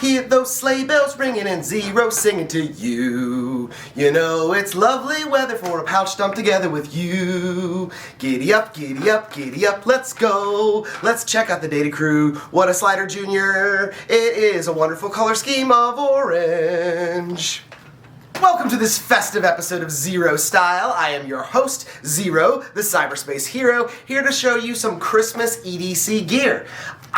Hear those sleigh bells ringing and Xero singing to you. You know it's lovely weather for a pouch dumped together with you. Giddy up, giddy up, giddy up, let's go. Let's check out the datacrew. What a slider, Junior. It is a wonderful color scheme of orange. Welcome to this festive episode of Xero Style. I am your host, Xero, the cyberspace hero, here to show you some Christmas EDC gear.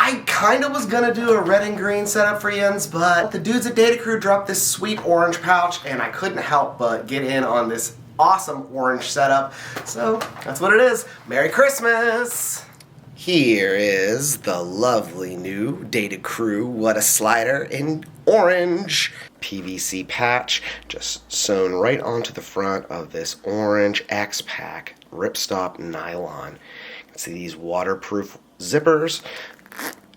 I kinda was gonna do a red and green setup for yins, but the dudes at datacrew dropped this sweet orange pouch, and I couldn't help but get in on this awesome orange setup. So that's what it is. Merry Christmas! Here is the lovely new datacrew What a Slider in orange PVC patch, just sewn right onto the front of this orange X-Pack ripstop nylon. You can see these waterproof zippers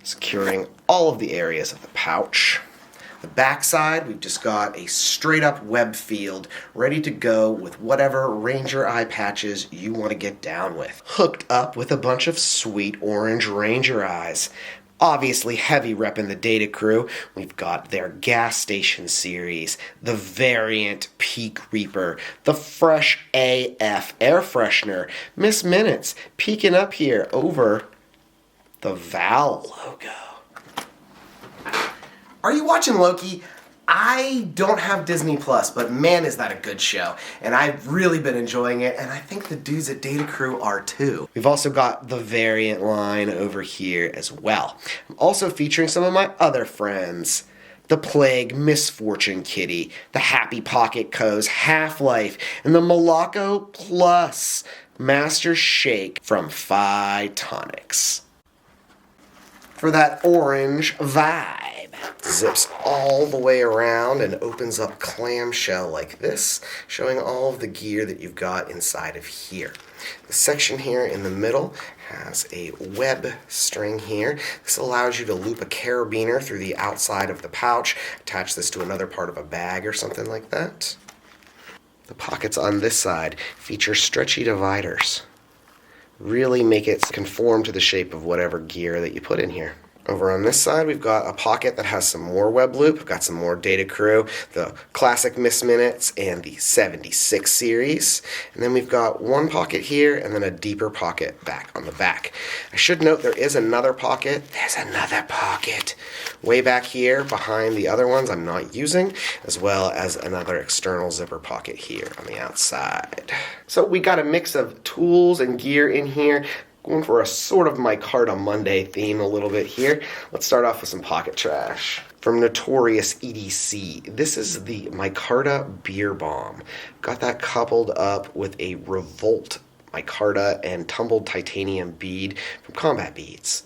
securing all of the areas of the pouch. The back side, we've just got a straight up web field ready to go with whatever Ranger eye patches you want to get down with. Hooked up with a bunch of sweet orange Ranger eyes. Obviously heavy repping the datacrew. We've got their gas station series, the variant Peak Reaper, the Fresh AF air freshener, Miss Minutes peeking up here over the Val logo. Are you watching Loki? I don't have Disney Plus, but man is that a good show. And I've really been enjoying it, and I think the dudes at datacrew are too. We've also got the variant line over here as well. I'm also featuring some of my other friends. The Plague Misfortune Kitty, the Happy Pocket Co's Half-Life, and the Morocco Plus Master Shake from Phi-tonics. For that orange vibe. Zips all the way around and opens up clamshell like this, showing all of the gear that you've got inside of here. The section here in the middle has a web string here. This allows you to loop a carabiner through the outside of the pouch, attach this to another part of a bag or something like that. The pockets on this side feature stretchy dividers. Really make it conform to the shape of whatever gear that you put in here. Over on this side, we've got a pocket that has some more web loop. We've got some more datacrew, the classic Miss Minutes, and the 76 series. And then we've got one pocket here, and then a deeper pocket back on the back. I should note there is another pocket. There's another pocket way back here behind the other ones I'm not using, as well as another external zipper pocket here on the outside. So we got a mix of tools and gear in here. Going for a sort of micarta Monday theme a little bit here. Let's start off with some pocket trash. From Notorious EDC, this is the micarta beer bomb. Got that coupled up with a revolt micarta and tumbled titanium bead from Combat Beads.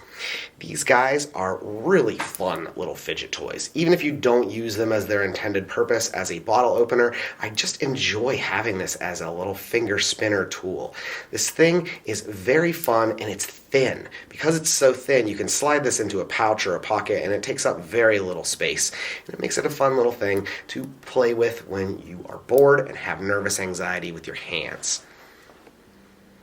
These guys are really fun little fidget toys. Even if you don't use them as their intended purpose as a bottle opener, I just enjoy having this as a little finger spinner tool. This thing is very fun and it's thin. Because it's so thin, you can slide this into a pouch or a pocket and it takes up very little space. And it makes it a fun little thing to play with when you are bored and have nervous anxiety with your hands.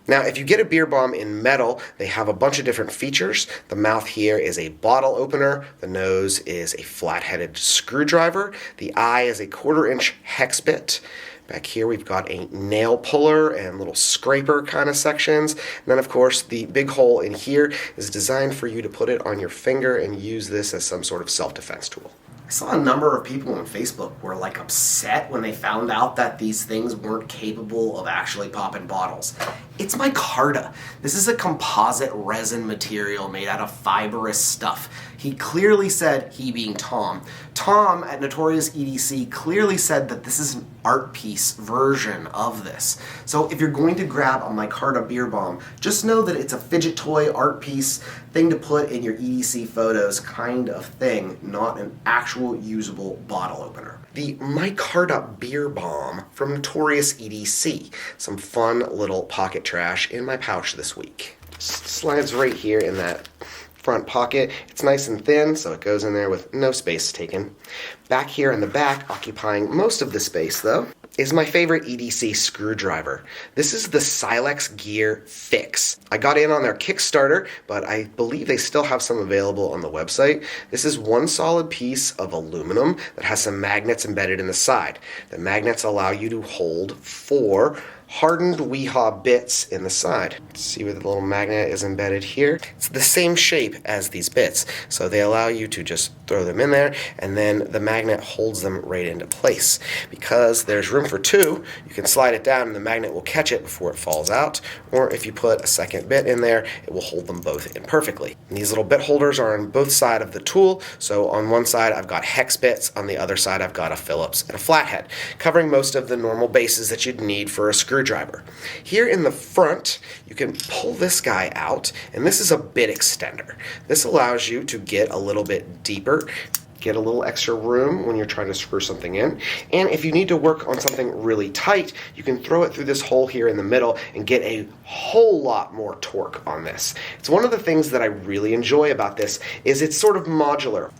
Now, if you get a beer bomb in metal, they have a bunch of different features. The mouth here is a bottle opener. The nose is a flat-headed screwdriver. The eye is a 1/4-inch hex bit. Back here we've got a nail puller and little scraper kind of sections. And then, of course, the big hole in here is designed for you to put it on your finger and use this as some sort of self-defense tool. I saw a number of people on Facebook were like upset when they found out that these things weren't capable of actually popping bottles. It's micarta. This is a composite resin material made out of fibrous stuff. He clearly said, he being Tom at Notorious EDC clearly said that this is an art piece version of this. So if you're going to grab a micarta beer bomb, just know that it's a fidget toy art piece thing to put in your EDC photos kind of thing, not an actual usable bottle opener. The micarta beer bomb from Notorious EDC. Some fun little pocket trash in my pouch this week. Slides right here in that front pocket. It's nice and thin, so it goes in there with no space taken. Back here in the back, occupying most of the space though, is my favorite EDC screwdriver. This is the Silex Gear Fix. I got in on their Kickstarter, but I believe they still have some available on the website. This is one solid piece of aluminum that has some magnets embedded in the side. The magnets allow you to hold 4 hardened WeHa bits in the side. See where the little magnet is embedded here? It's the same shape as these bits, so they allow you to just throw them in there, and then the magnet holds them right into place. Because there's room for 2, you can slide it down and the magnet will catch it before it falls out, or if you put a second bit in there, it will hold them both in perfectly. And these little bit holders are on both sides of the tool, so on one side I've got hex bits, on the other side I've got a Phillips and a flathead, covering most of the normal bases that you'd need for a screwdriver. Here in the front, you can pull this guy out, and this is a bit extender. This allows you to get a little bit deeper, get a little extra room when you're trying to screw something in, and if you need to work on something really tight, you can throw it through this hole here in the middle and get a whole lot more torque on this. It's one of the things that I really enjoy about this is it's sort of modular.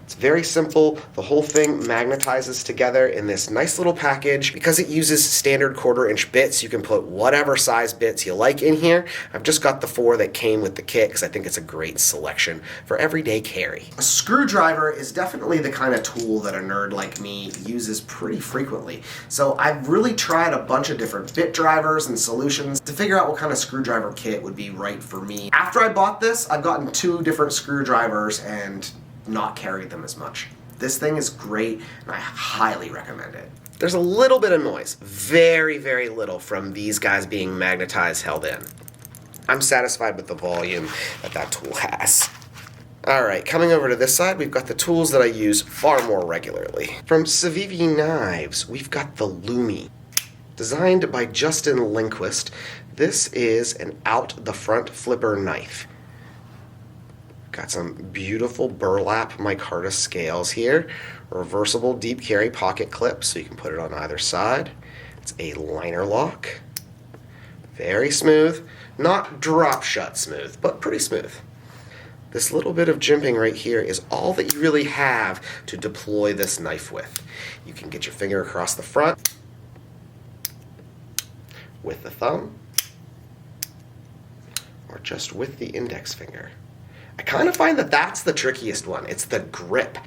It's very simple. The whole thing magnetizes together in this nice little package. Because it uses standard 1/4-inch bits, you can put whatever size bits you like in here. I've just got the 4 that came with the kit because I think it's a great selection for everyday carry. A screwdriver is definitely the kind of tool that a nerd like me uses pretty frequently. So I've really tried a bunch of different bit drivers and solutions to figure out what kind of screwdriver kit would be right for me. After I bought this, I've gotten 2 different screwdrivers and not carried them as much. This thing is great, and I highly recommend it. There's a little bit of noise, very, very little, from these guys being magnetized held in. I'm satisfied with the volume that that tool has. Alright, coming over to this side, we've got the tools that I use far more regularly. From Civivi Knives, we've got the Lumi. Designed by Justin Lindquist, this is an out-the-front flipper knife. Got some beautiful burlap micarta scales here. Reversible deep carry pocket clip, so you can put it on either side. It's a liner lock. Very smooth. Not drop shut smooth, but pretty smooth. This little bit of jimping right here is all that you really have to deploy this knife with. You can get your finger across the front with the thumb, or just with the index finger. I kind of find that that's the trickiest one. It's the grip.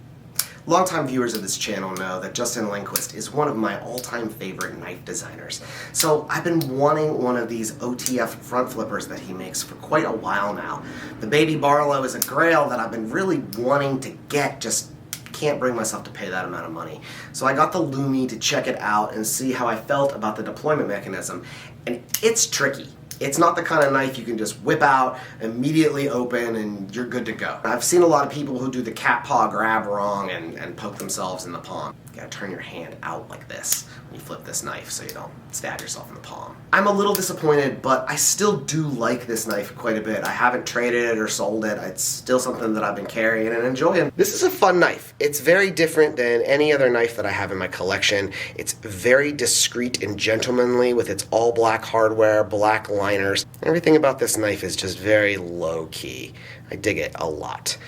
Longtime viewers of this channel know that Justin Lindquist is one of my all-time favorite knife designers. So I've been wanting one of these OTF front flippers that he makes for quite a while now. The Baby Barlow is a grail that I've been really wanting to get, just can't bring myself to pay that amount of money. So I got the Lumi to check it out and see how I felt about the deployment mechanism, and it's tricky. It's not the kind of knife you can just whip out, immediately open, and you're good to go. I've seen a lot of people who do the cat paw grab wrong and poke themselves in the palm. You gotta turn your hand out like this when you flip this knife so you don't stab yourself in the palm. I'm a little disappointed, but I still do like this knife quite a bit. I haven't traded it or sold it. It's still something that I've been carrying and enjoying. This is a fun knife. It's very different than any other knife that I have in my collection. It's very discreet and gentlemanly with its all black hardware, black liners. Everything about this knife is just very low key. I dig it a lot.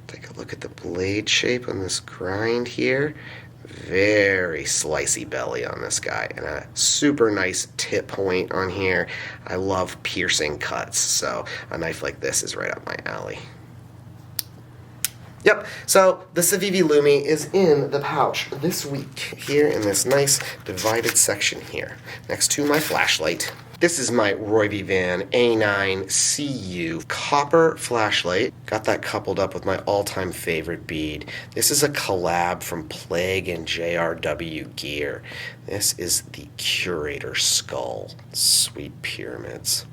Take a look at the blade shape on this grind here. Very slicey belly on this guy, and a super nice tip point on here. I love piercing cuts, so a knife like this is right up my alley. Yep, so the Civivi Lumi is in the pouch this week, here in this nice divided section here, next to my flashlight. This is my rovyvon A9CU copper flashlight. Got that coupled up with my all-time favorite bead. This is a collab from Playge and jrwgear. This is the Curator skull. Sweet pyramids.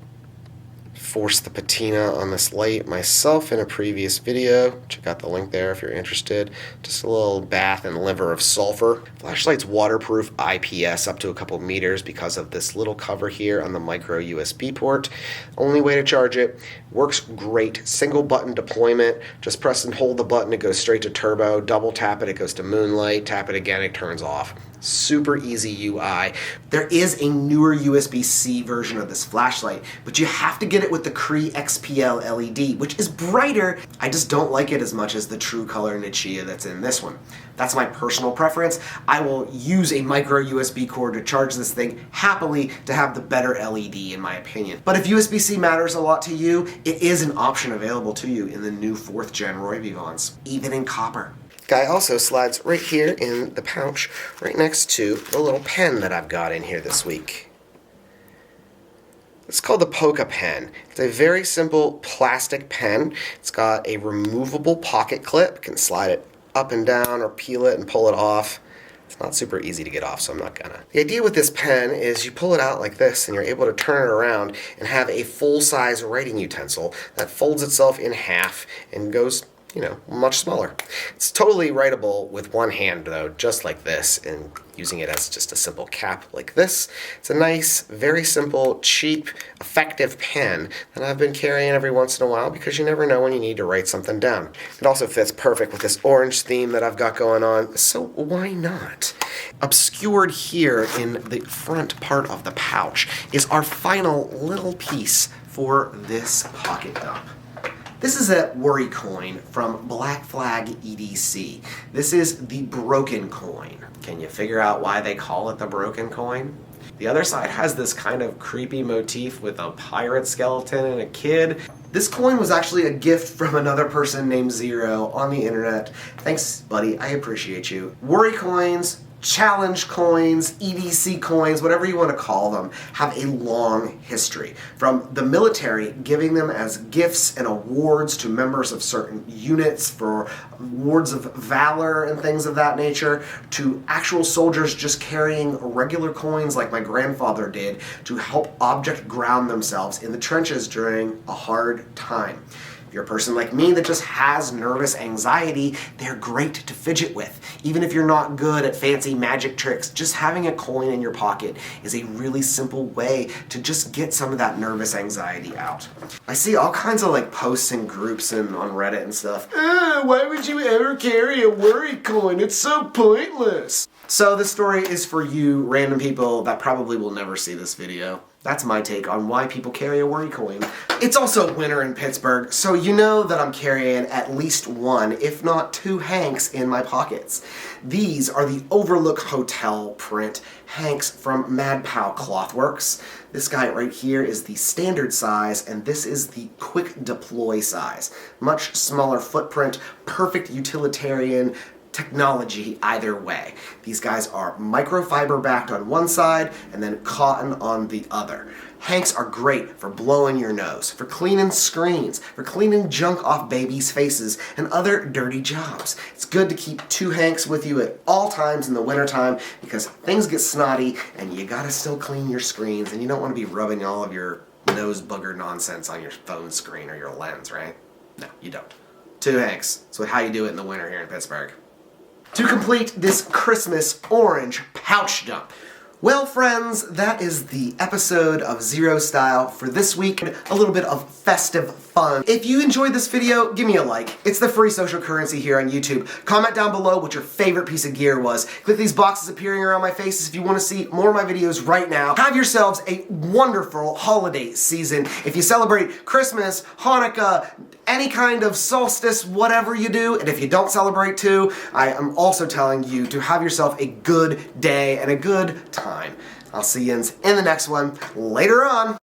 Forced the patina on this light myself in a previous video. Check out the link there if you're interested. Just a little bath and liver of sulfur. Flashlight's waterproof IPS up to a couple meters because of this little cover here on the micro USB port. Only way to charge it. Works great. Single button deployment. Just press and hold the button, it goes straight to turbo. Double tap it, it goes to moonlight. Tap it again, it turns off. Super easy UI. There is a newer USB-C version of this flashlight, but you have to get it with the Cree XPL LED, which is brighter. I just don't like it as much as the True Color Nichia that's in this one. That's my personal preference. I will use a micro USB cord to charge this thing happily to have the better LED in my opinion. But if USB-C matters a lot to you, it is an option available to you in the new 4th gen rovyvons, even in copper. Guy also slides right here in the pouch, right next to the little pen that I've got in here this week. It's called the Polka pen. It's a very simple plastic pen. It's got a removable pocket clip. You can slide it up and down or peel it and pull it off. It's not super easy to get off, so I'm not gonna. The idea with this pen is you pull it out like this and you're able to turn it around and have a full-size writing utensil that folds itself in half and goes, you know, much smaller. It's totally writable with one hand though, just like this, and using it as just a simple cap like this. It's a nice, very simple, cheap, effective pen that I've been carrying every once in a while because you never know when you need to write something down. It also fits perfect with this orange theme that I've got going on, so why not? Obscured here in the front part of the pouch is our final little piece for this pocket dump. This is a worry coin from blackflag EDC. This is the broken coin. Can you figure out why they call it the broken coin? The other side has this kind of creepy motif with a pirate skeleton and a kid. This coin was actually a gift from another person named Xero on the internet. Thanks, buddy, I appreciate you. Worry coins, challenge coins, EDC coins, whatever you want to call them, have a long history. From the military giving them as gifts and awards to members of certain units for awards of valor and things of that nature, to actual soldiers just carrying regular coins like my grandfather did to help object ground themselves in the trenches during a hard time. If you're a person like me that just has nervous anxiety, they're great to fidget with. Even if you're not good at fancy magic tricks, just having a coin in your pocket is a really simple way to just get some of that nervous anxiety out. I see all kinds of like posts and groups and on Reddit and stuff. Why would you ever carry a worry coin? It's so pointless. So this story is for you random people that probably will never see this video. That's my take on why people carry a worry coin. It's also winter in Pittsburgh, so you know that I'm carrying at least one, if not two hanks in my pockets. These are the Overlook Hotel print hanks from Mad Pow Clothworks. This guy right here is the standard size, and this is the quick deploy size. Much smaller footprint, perfect utilitarian technology either way. These guys are microfiber backed on one side and then cotton on the other. Hanks are great for blowing your nose, for cleaning screens, for cleaning junk off babies' faces, and other dirty jobs. It's good to keep two hanks with you at all times in the wintertime because things get snotty and you gotta still clean your screens and you don't want to be rubbing all of your nose booger nonsense on your phone screen or your lens, right? No, you don't. Two hanks. That's how you do it in the winter here in Pittsburgh. To complete this Christmas orange pouch dump. Well, friends, that is the episode of Xero Style for this week. A little bit of festive fun. If you enjoyed this video, give me a like. It's the free social currency here on YouTube. Comment down below what your favorite piece of gear was. Click these boxes appearing around my faces if you want to see more of my videos right now. Have yourselves a wonderful holiday season. If you celebrate Christmas, Hanukkah, any kind of solstice, whatever you do, and if you don't celebrate too, I am also telling you to have yourself a good day and a good time. I'll see you in the next one later on.